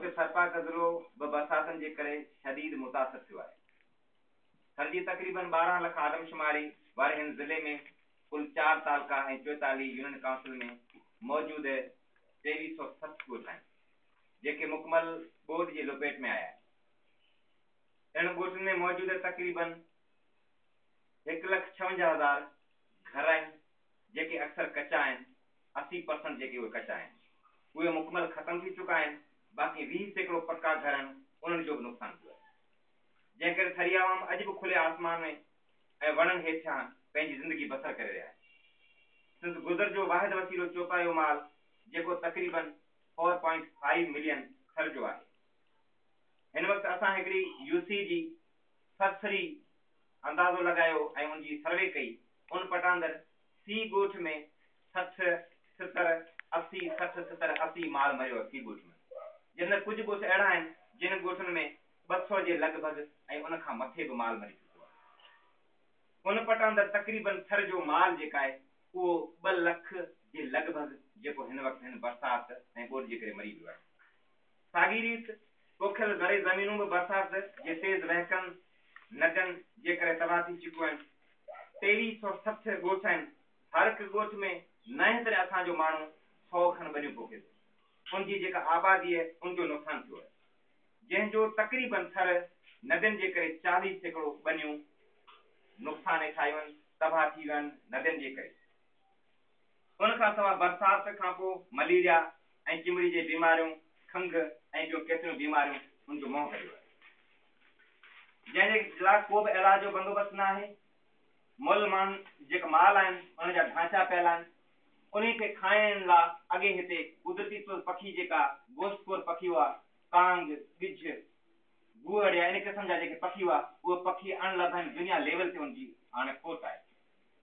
उते सरपाक ज़िलो बरसातनि जे करे शदीद मुतासिर थियो आहे। हर जी तक़रीबन 12 लाख आदमशुमारी वारे हिन ज़िले में कुल 4 तालुका ऐं 44 यूनियन काउंसिल में मौजूद 2307 ॻोठ आहिनि जेके मुकमल ॿोॾि जे लपेट में आया आहिनि। इन ॻोठनि में मौजूद तक़रीबन 1,56,000 घर आहिनि जेके अक्सर कचा आहिनि। 80% जेके उहे कचा आहिनि उहे मुकमल ख़तम थी चुका आहिनि। बाक़ी 20% पक्का घर आहिनि उन्हनि जो बि नुक़सानु थियो आहे, जंहिं करे थरी आवाम अॼु बि खुले आसमान में ऐं वणनि हेठां पंहिंजी ज़िंदगी बसर करे रहिया आहिनि। सिंध गुज़र जो वाहिद वसीलो चोपायो माल जेको तक़रीबन 4.5 मिलियन खर जो आहे। हिन वक़्तु असां हिकिड़ी यूसी जी सरसरी अंदाज़ो लॻायो ऐं उनजी सर्वे कई। उन पटांदर सी ॻोठ में 60, 70, 80, 60, 70, 80 माल मरियो आहे सी ॻोठ में। जिन कुझु ॻोठ अहिड़ा आहिनि जिन ॻोठनि में 200 जे लॻभॻि ऐं उन खां मथे बि माल मरी चुको आहे। उन पटांदर तक़रीबन थर जो माल जेका आहे उहो 2 लख जे लॻभॻि जेको हिन वक़्तु हिन बरसाति ऐं ॿोॾि जे करे मरी वियो आहे। साॻी रीति पोखियल ज़रे ज़मीनूं बि बरसाति जे तेज़ वहकनि नदियुनि जे करे तबाह थी चुकियूं आहिनि। 2360 ॻोठ आहिनि। हर हिकु ॻोठ में नए तरह असांजो माण्हू 100 खनि ॿनियूं पोखे थो। उनजी जेका आबादी आहे उनजो नुक़सानु थियो आहे, जंहिंजो तक़रीबन थर नदियुनि जे करे 40% ॿनियूं नुक़सान ठाहियूं आहिनि, तबाह थी विया आहिनि नदियुनि जे करे। उनखां सवाइ बरसाति खां पोइ मलेरिया ऐं चिमड़ी जी बीमारियूं, खंघि ऐं ॿियूं केतिरियूं बीमारियूं उनजो मोह करियो आहे, जंहिंजे लाइ को बि इलाज जो बंदोबस्तु न आहे। मुल माण्हू जेका माल आहिनि उन जा ढांचा पियल आहिनि। उन्ही खे खाइण लाइ अॻे हिते कुदरती तौर पखी जेका गोश्तखोर पखी हुआ, कांग, गिझ, गुअर या इन क़िस्म जा जेके पखी हुआ उहे पखी अणलभ आहिनि। दुनिया लेवल ते उनजी हाणे खोट आहे।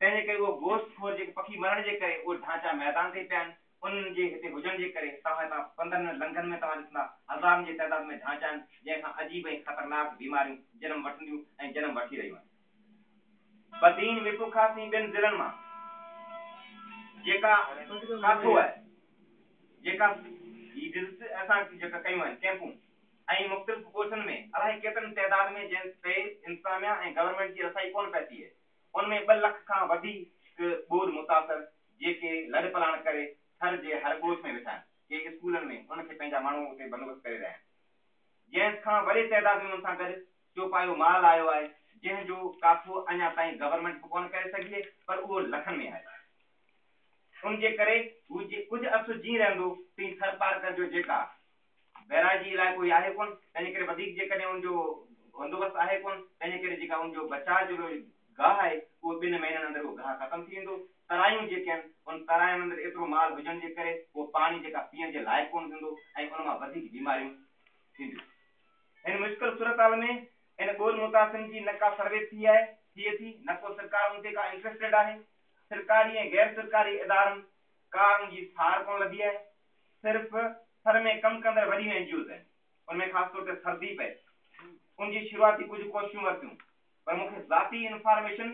तंहिंजे करे उहो गोश्तखोर जेके पखी मरण जे करे उहे ढांचा मैदान ते पिया आहिनि। उन्हनि जे हिते हुजण जे करे तव्हां हितां 15 लंघनि में तव्हां ॾिसंदा हज़ारनि जी तइदाद में ढांचा आहिनि जंहिंखां अजीब ऐं ख़तरनाक बीमारियूं जनम वठंदियूं ऐं जनम वठी रहियूं आहिनि। बदीन विपुखासी ॿिनि ज़िलनि मां जेका काठो आहे, जेका असां जेका कयूं आहिनि कैंपूं ऐं मुख़्तलिफ़ ॻोठनि में अलाए केतिरनि तइदाद में जंहिं ते इंतज़ामिया ऐं गवर्नमेंट जी रसाई कोन पई थिए। उनमें 2 लख खां वधीक ॿोॾि मुतासिर जेके लॾ पलाण करे थर जे हर ॻोठ में वेठा आहिनि के स्कूलनि में उनखे पंहिंजा माण्हू उते बंदोबस्तु करे रहिया आहिनि। जंहिंखां वॾे तइदाद में उन सां गॾु चोपायो माल आयो आहे जंहिंजो काठो अञा ताईं गवर्नमेंट कोन करे सघी आहे, पर उहो लखनि में आहे। उनजे करे कुझु अर्सो जीअं रहंदो तीअं थर पार कर जो जेका बैराजी इलाइक़ो ई आहे कोन, तंहिंजे करे वधीक जेकॾहिं उनजो बंदोबस्तु आहे कोन, तंहिंजे करे जेका उनजो बचाव जो गाह आहे उहो 2 महीननि अंदरि उहो गाह ख़तमु थी वेंदो। तरायूं जेके आहिनि उन तरायुनि अंदरि एतिरो माल हुजण जे करे उहो पाणी जेका पीअण जे लाइक़ु कोन थींदो ऐं उन मां वधीक बीमारियूं थींदियूं। हिन मुश्किल सूरत में इन ॿोॾि मुतासिरनि जी न का सर्वे थिए थी, न को सरकार उन ते का इंट्रस्टेड आहे। सरकारी ऐं गैर सरकारी इदारनि का उनजी सार कोन लधी आहे। सिर्फ़ थर में कमु कंदड़ वॾियूं NGOs आहिनि, उनमें ख़ासि तौर ते सरदीप आहे। उनजी शुरूआती कुझु कोशिशूं वरितियूं, पर मूंखे ज़ाती इंफॉर्मेशन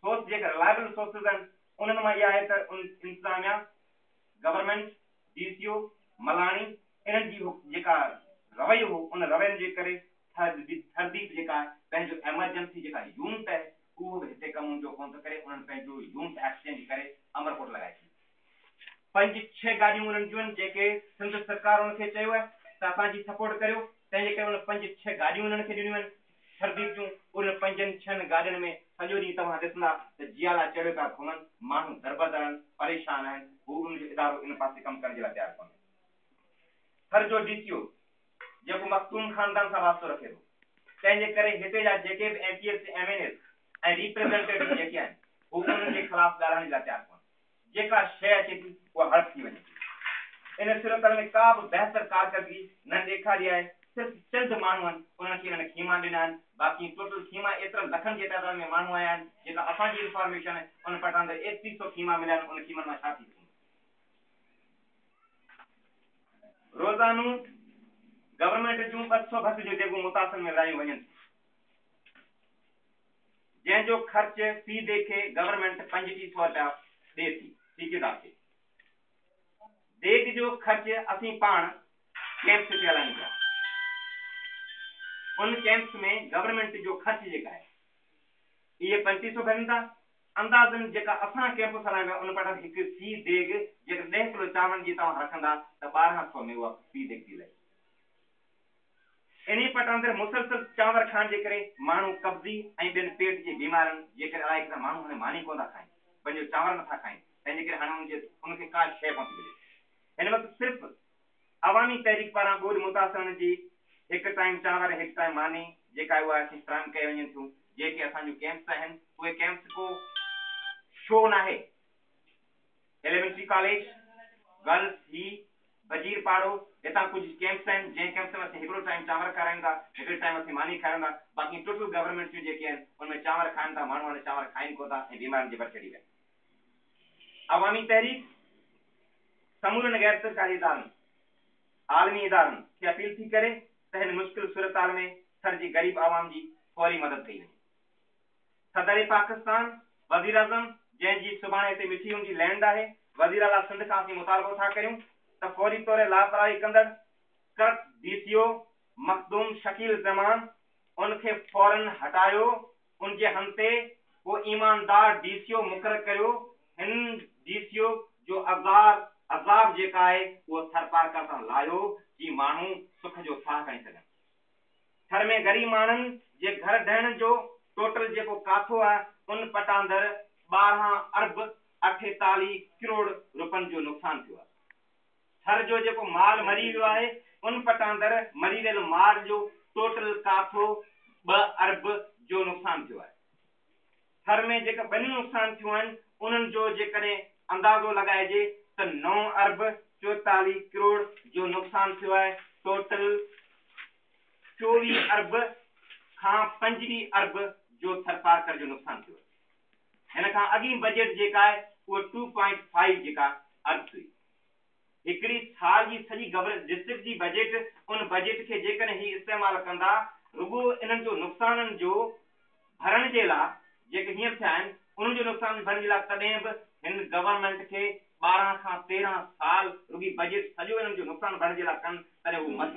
सोर्स जेका रिलायबल सोर्सिस आहिनि उन्हनि मां इहा आहे त उन इंतज़ामिया गवर्नमेंट DCO मलाणी इन्हनि जी जेका रवैयो हो उन रवैये जे करे थरदीप जेका पंहिंजो एमरजेंसी जेका यूनिट आहे उहो बि हिते कमु जो कोन थो करे। उन्हनि पंहिंजो यूनिट एक्सचेंज करे अमरकोट लॻाए छॾी। 5-6 गाॾियूं उन्हनि जूं आहिनि जेके सिंध सरकार उनखे चयो आहे त असांजी सपोर्ट करियो, तंहिंजे करे उन 5-6 गाॾियूं उन्हनि खे ॾिनियूं आहिनि थरदीप जूं। उन 5-6 गाॾियुनि में सॼो ॾींहुं तव्हां ॾिसंदा त जियाला चढ़ियो था घुमनि, माण्हू दरबदर आहिनि, परेशान आहिनि। हू उनजो इदारो इन पासे कमु करण जे लाइ तयारु कोन्हे। थर जो DCO जेको मखदूम ख़ानदान सां वास्तो रखे थो, तंहिंजे करे हिते जा जेके बि MPs MNAs ऐं रिप्रेज़ेंटेटिव जेके आहिनि हू उन्हनि जे ख़िलाफ़ ॻाल्हाइण जे लाइ तयारु कोन्हे। जेका शइ अचे थी उहा हर्ट थी वञे थी। इन सूरत में का बि बहितर कारकर्दगी न ॾेखारी आहे। सिर्फ़ चंद माण्हू आहिनि उन्हनि खे इन्हनि खीमा ॾिना आहिनि, बाक़ी टोटल खीमा एतिरा लखनि जे तइदाद में माण्हू आया आहिनि जेका असांजी इंफॉर्मेशन आहे उन पटां 3100 खीमा मिलिया आहिनि। उन खीमनि मां छा थी सघे? रोज़ानू गवर्नमेंट जूं 200 बस जूं जेको मुतासिर में विरायूं वञनि, जंहिंजो ख़र्च फी देखे गवर्नमेंट 3500 रुपया ॾिए थी ठेकेदार खे। देग जो ख़र्च असीं पाण कैंप्स हिते हलाइनि पिया। उन कैंप्स में गवर्नमेंट जो ख़र्च जेका आहे इहे 3500 भरनि था। अंदाज़न जेका असां कैंप हलाइनि पिया उन पाण हिकु फी देग जेकर 10 किलो चांवरनि जी तव्हां रखंदा त 1200 में उहा फी देग थी लहे। इन पट अंदरि मुसलसल चांवर खाइण जे करे माण्हू कब्ज़ी ऐं ॿियनि पेट जी बीमारियुनि जेकर अलाए हिकिड़ा माण्हू हाणे मानी कोन था खाइनि, पंहिंजो चांवर नथा खाइनि, तंहिंजे करे हाणे उनखे का शइ कोन थी मिले। हिन वक़्तु सिर्फ़ु अवामी तहरीक पारां ॻोठ मुतासिरनि जी हिकु टाइम चांवर हिकु टाइम मानी जेका उहा असीं फ्राहम कयूं वञनि थियूं। जेके असांजूं कैंप्स आहिनि उहे कैंप्स को शो न आहे। एलिमेंट्री कॉलेज गर्ल्स ही वजीर पाड़ो हितां कुझु कैंप्स आहिनि जंहिं कैंप्स में असीं हिकिड़ो टाइम चांवर खारायूं था, हिकिड़े टाइम असीं मानी खारायूं था। बाक़ी टोटल गवर्नमेंट जूं जेके आहिनि उनमें चांवर खाइनि था, माण्हू हाणे चांवर खाइनि कोन था ऐं बीमारियुनि जे भर चढ़ी विया। अवामी तहरीक समूरनि गैर सरकारी इदारनि आलमी इदारनि खे अपील थी करे त हिन मुश्किल सूरताल में थर जी ग़रीब आवाम जी फौरी मदद कई वञे। सदर पाकिस्तान वज़ीर आज़म जंहिंजी सुभाणे हिते मिठी हुनजी लैंड आहे, वज़ीर आला सिंध खां असीं मुतालबो था करियूं त फौरी तौर लापरवाही कंदड़ कर्क DCO मखदूम शकील ज़मान उनखे फौरन हटायो, उनजे हंध ते को ईमानदार DCO मुक़ररु करियो। हिन DCO जो अज़ाब जेका आहे उहो थरपार करण लाहियो जी माण्हू सुख जो साह खणी सघनि। थर में ग़रीब माण्हुनि जे घर ॾहण जो टोटल जेको काथो आहे उन पटांदर 12 अरब 48 करोड़ रुपयनि जो नुक़सान थियो आहे। थर जो जेको माल मरी वियो आहे उन पटांदर मरी वियल माल जो टोटल काथो 2 अरब जो नुक़सान थियो आहे। थर में जेका ॿिनि नुक़सान थियूं आहिनि उन्हनि जो जेकॾहिं अंदाज़ो लॻाइजे त 9 अरब 44 करोड़ जो नुक़सान थियो आहे। टोटल 24 अरब खां 25 अरब जो थरपारकर जो नुक़सान थियो आहे। हिन खां अॻी बजट जेका आहे उहा 2.5 जेका अरब हुई। हिकिड़ी साल जी सॼी डिस्ट्रिक्ट जी बजट उन बजट खे जेकॾहिं ही इस्तेमाल कंदा रुगो इन्हनि जो नुक़साननि जो भरण जे लाइ जेके हींअर थिया आहिनि उन्हनि जो नुक़सान भरण जे लाइ तॾहिं बि हिन गवर्नमेंट खे 12 खां 13 साल रुगी बजट सॼो इन्हनि जो नुक़सान भरण जे लाइ कनि तॾहिं हू मस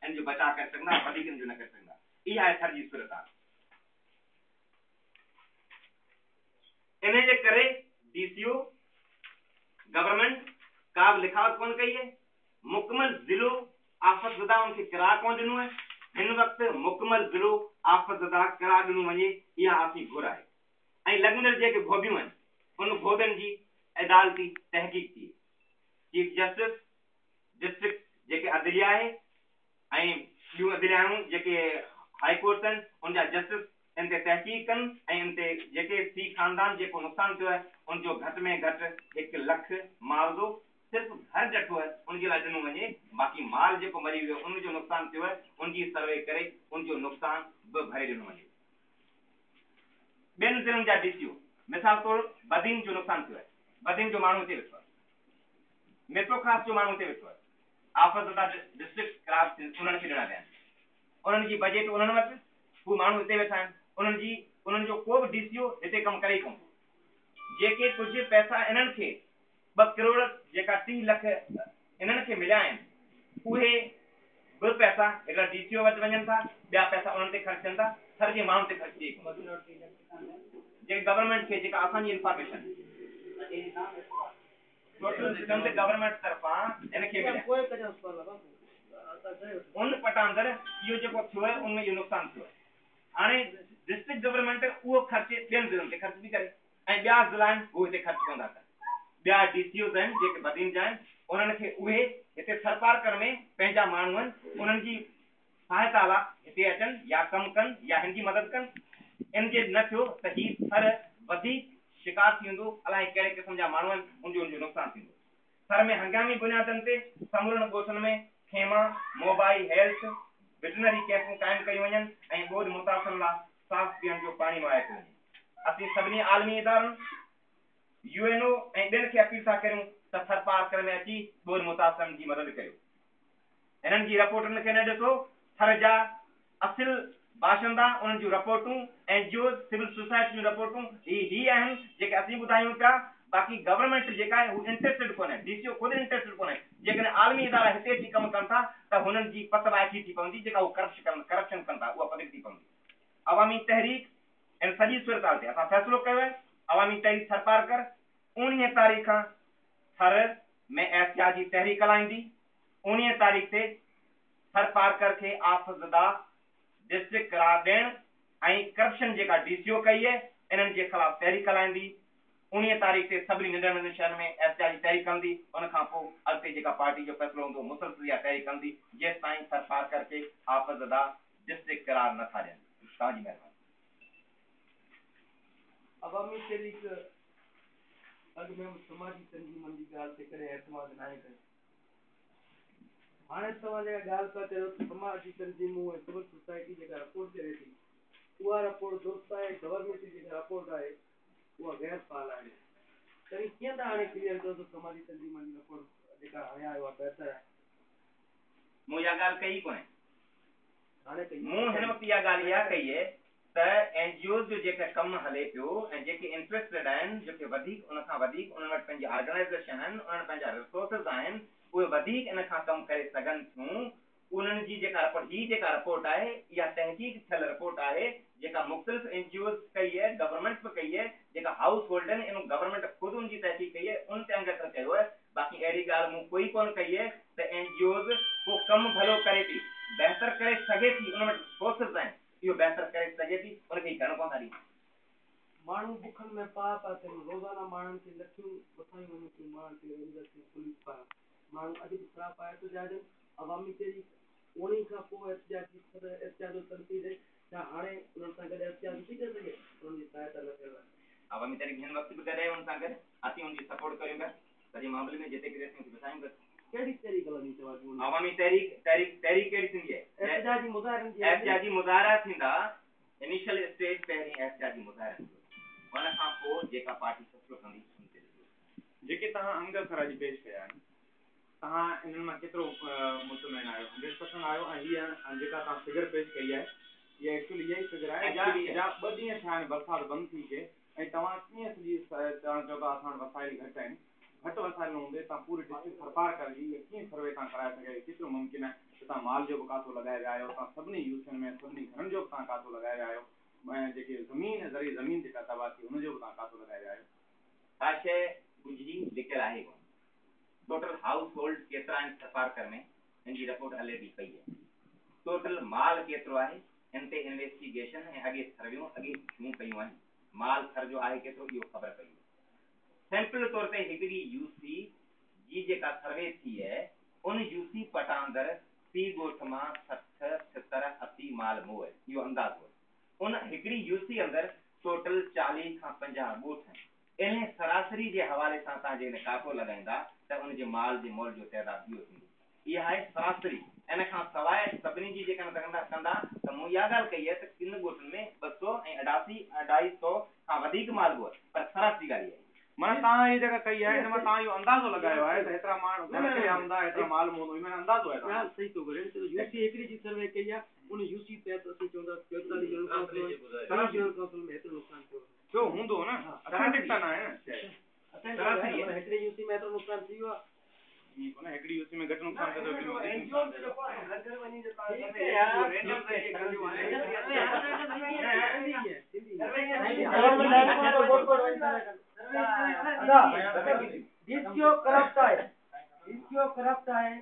इन जो बचाव करे सघंदा, वधीक इन जो न करे सघंदा। इहा आहे थर जी सूरत आहे। इन जे करे DCO गवर्नमेंट का बि लिखावट कोन कई है। मुकमल ज़िलो आफ़तज़दा उनखे किरार कोन ॾिनो आहे। हिन वक़्तु मुकमल ज़िलो आफ़तज़दा किरार ॾिनो वञे, इहा असीं घुर आहे। ऐं लॻंदड़ जेके भोबियूं आहिनि उन भोबियुनि जी अदालती तहक़ीक़ थी। चीफ जस्टिस डिस्ट्रिक्ट जेके अदलिया आहे ऐं ॿियूं अदलियाऊं जेके हाई कोर्ट आहिनि उनजा जस्टिस इन ते तहक़ीक़ कनि ऐं इन ते जेके सी ख़ानदान जेको नुक़सान थियो आहे उनजो घटि में घटि 1 लख मुआवज़ो सिर्फ़ु घर ॾठो आहे उनजे लाइ ॾिनो वञे। बाक़ी माल जेको मरी वियो उनजो नुक़सान थियो आहे उनजी सर्वे करे उनजो नुक़सान बि भरे ॾिनो वञे। ॿियनि ज़िलनि जा DCO मिसाल तौर बदीन जो नुक़सान थियो आहे, बदीन जो माण्हू हिते वेठो आहे, मेट्रो ख़ास जो माण्हू हिते वेठो आहे, आफ़तज़दा डिस्ट्रिक्ट क्रास उन्हनि खे ॾिना विया आहिनि। उन्हनि जी बजट उन्हनि वटि, हू माण्हू हिते वेठा आहिनि, उन्हनि जो को बि DCO हिते कमु करे ई कोन। जेके कुझु पैसा इन्हनि खे 2 करोड़ जेका 30 लख इन्हनि खे मिलिया आहिनि उहे बि पैसा हिकिड़ा DCO वटि वञनि था, ॿिया पैसा उन्हनि ते ख़र्च थियनि था, थर जे माण्हुनि ते ख़र्च थिए जेके गवर्नमेंट खे जेका असांजी इंफॉर्मेशन टोटल सिस्टम ते गवर्नमेंट तरफ़ां इनखे मिलिया उन पटांदर इहो जेको थियो आहे उनमें इहो नुक़सान थियो आहे। हाणे डिस्ट्रिक्ट गवर्नमेंट उहो ख़र्च ॿियनि ज़िलनि ते ख़र्च बि करे ऐं ॿिया ज़िला आहिनि उहे हिते ख़र्च कंदा कनि। ॿिया DCOs आहिनि जेके बदीन जा आहिनि उन्हनि खे उहे हिते थरपारकर में पंहिंजा माण्हू आहिनि उन्हनि जी सहायता लाइ हिते अचनि या कमु कनि या हिन जी मदद कनि। इन जे न थियो त ही थर वधीक शिकार थी वेंदो, अलाए कहिड़े क़िस्म जा माण्हू आहिनि उनजो नुक़सान थींदो। थर में हंगामी बुनियादनि ते समूरनि ॻोठनि में खेमा मोबाइल हेल्थ वेटनरी कैंपूं क़ाइमु कयूं वञनि ऐं ॻोठ मुतासिरनि लाइ साफ़ पीअण जो पाणी मुहैया कयो वञे। असीं सभिनी आलमी इदारनि UNO ऐं ॿियनि खे अपील था करियूं त थरपारकर में अची ॻोठ मुतासिरनि जी मदद करियो। हिननि जी रिपोर्टुनि खे न ॾिसो, थर जा असिल बाशिंदा उन्हनि जूं रिपोर्टूं NGOs सिविल सोसाइटी जूं रिपोर्टूं ही आहिनि जेके असीं ॿुधायूं पिया बाक़ी गवर्नमेंट जेका आहे हू इंटरेस्टेड कोन्हे, डीसीओ ख़ुदि इंटरेस्टेड कोन्हे। जेकॾहिं आलमी इदारा हिते अची कमु कनि था त हुननि जी पतवाइकी थी पवंदी, जेका हू करप्शन कनि था उहा पकड़ी थी पवंदी। अवामी तहरीक इन सॼी सूरत ते असां फ़ैसिलो कयो आहे। अवामी तहरीक सरपारकर 19 तारीख़ खां थर में एहतियात जी तहरीक हलाईंदी। 19 तारीख़ ते सरपारकर खे आफ़ज़दा डिस्ट्रिक्ट करार ॾियण ऐं करप्शन जेका डीसीओ कई आहे इन्हनि जे ख़िलाफ़ तहरीक हलाईंदी। 19 तारीख़ ते सभिनी नंढनि शहरनि में एहतियात जी तहरीक कंदी। उन खां पोइ अॻिते जेका पार्टी जो फ़ैसिलो हूंदो मुसलसल इहा तहरीक कंदी जेसि ताईं सरपारकर खे आफ़ज़दा डिस्ट्रिक्ट करार नथा ॾियनि। तव्हांजी महिरबानी। अवामी तहरीक अॻु में समाजी तंज़ीमनि जी ॻाल्हि ते कॾहिं एतमाद न आहे कयो। हाणे तव्हां जेका ॻाल्हि पिया कयो समाजी तंज़ीमूं ऐं सिविल सोसाइटी जेका रिपोर्ट करे थी उहा रिपोर्ट दुरुस्त आहे। गवर्नमेंट जी जेका रिपोर्ट आहे उहा गैर फाल आहे। तॾहिं कीअं था हाणे क्लियर कयो त समाजी तंज़ीमनि जी रिपोर्ट जेका हाणे आहे उहा बहितर आहे? मूं इहा ॻाल्हि कई कोन्हे। हाणे कई मूं हिन वक़्तु इहा ॻाल्हि इहा कई आहे त एनजीओ जो जेका कमु हले पियो ऐं जेके इंटरेस्टेड आहिनि जेके वधीक उन खां वधीक उन्हनि वटि पंहिंजी ऑर्गेनाइज़ेशन आहिनि, उन्हनि पंहिंजा रिसोर्सिस आहिनि, उहे वधीक इन खां कमु करे सघनि थियूं। उन्हनि जी जेका रिपोर्ट ही जेका रिपोर्ट आहे इहा तहक़ीक़ थियल रिपोर्ट आहे जेका मुख़्तलिफ़ एनजीओ कई आहे, गवर्नमेंट बि कई आहे, जेका हाउस होल्ड आहिनि इन गवर्नमेंट ख़ुदि उनजी तहक़ीक़ कई आहे, उन ते अंगत कयो आहे। बाक़ी अहिड़ी ॻाल्हि मूं कोई कोन कई आहे त एनजीओज़ को कमु भलो करे थी, बहितर करे सघे थी, उन वटि रिसोर्सिस आहिनि, इहो बहितर करे सघे थी, उनखे करणु कोन था ॾियनि। माण्हू बुखनि में पा थियनि, रोज़ाना माण्हुनि खे लखियूं वठायूं वञनि थियूं, माण्हुनि खे रेंजर थियूं, पुलिस पारां माण्हू अॼु बि ख़राबु आहे तो जाॾे अवामी तहरीक 19 खां पोइ एहतियात जो तनक़ीद आहे छा हाणे उन्हनि सां गॾु एहतियात थी करे सघे? उन्हनि जी सहायता न कयो आहे। अवामी तहरीक हिन वक़्तु बि गॾु हुन सां गॾु असीं उनजी सपोर्ट कयूं पिया सॼे मामले में जिते किथे असीं ॿुधायूं पिया। कहिड़ी तहरीक हलंदी चवां? अवामी तहरीक कहिड़ी थींदी आहे? एहतियाती मुज़ाहिरा थींदा। इनिशियल स्टेज पहिरीं एहतियाती मुज़ाहिरा थींदो, उन खां पोइ जेका पार्टी फ़ैसिलो कंदी जेके तव्हां अंग अखर अॼु पेश कया आहिनि तव्हां इन्हनि मां केतिरो मुतमिन आहियो? 100% आहियो। ऐं हीअ जेका तव्हां फिगर पेश कई आहे इहा एक्चुअली इहा ई फिगर आहे। 2 ॾींहं थिया आहिनि बरसाति बंदि थी थिए ऐं तव्हां कीअं सॼी तव्हां चओ था असां वटि वसाइल घटि आहिनि, घटि वसाइल हूंदे तव्हां पूरी डिस्ट्रिक्ट सरपारकर जी कीअं सर्वे तव्हां कराए सघे? केतिरो मुमकिन आहे त तव्हां माल जो बि काथो लॻाए विया आहियो, तव्हां सभिनी यूसियुनि में सभिनी घरनि जो बि तव्हां काथो लॻाए विया आहियो, ऐं जेके ज़मीन ज़मीन जेका तबाह थी हुनजो बि तव्हां काथो लॻाए विया आहियो? छा शइ कुझु लिकियलु आहे कोन। टोटल हाउस होल्ड केतिरा आहिनि सरपारकर में इन जी रिपोर्ट ऑलरेडी पई आहे। टोटल माल केतिरो आहे इन ते इन्वेस्टिगेशन ऐं अॻे सर्वियूं मूं कयूं आहिनि। माल खर्च जो आहे केतिरो इहो ख़बर पई आहे। सैंपल तौर ते हिकिड़ी यूसी जी जेका सर्वे थी आहे उन यूसी पटांदर सी ॻोठ मां 60, 70, 80 माल मूं आहे, इहो अंदाज़ो। उन हिकिड़ी यूसी अंदरि टोटल 40 खां 50 ॻोठ आहिनि। इन सरासरी जे हवाले सां तव्हां जेकॾहिं काको लॻाईंदा त उनजे माल जे मोल जो तइदाद इहो थींदो। इहा आहे सरासरी। इन खां सवाइ सभिनी जी जेका कंदा त मूं इहा ॻाल्हि कई आहे त किन ॻोठनि में 200 ऐं 250 खां वधीक माल हुओ, पर सरासरी ॻाल्हि आहे। माना तव्हां हीअ जेका कई आहे हिन मां तव्हां इहो अंदाज़ो लॻायो आहे त हेतिरा माण्हू हूंदा, हेतिरा माल हूंदो, हिन अंदाज़ो आहे तव्हां सही थो करे। यूसी हिकिड़ी जी सर्वे कई आहे, उन यूसी तहत असीं चवंदा 44 जनरल काउंसिल में हेतिरो नुक़सान थियो छो हूंदो न, अखंडितता न आहे न। हिकिड़ी यूसी में हेतिरो नुक़सान थी वियो आहे, हिकिड़ी यूसी में घटि नुक़सान थिए थो, करप्ट आहे।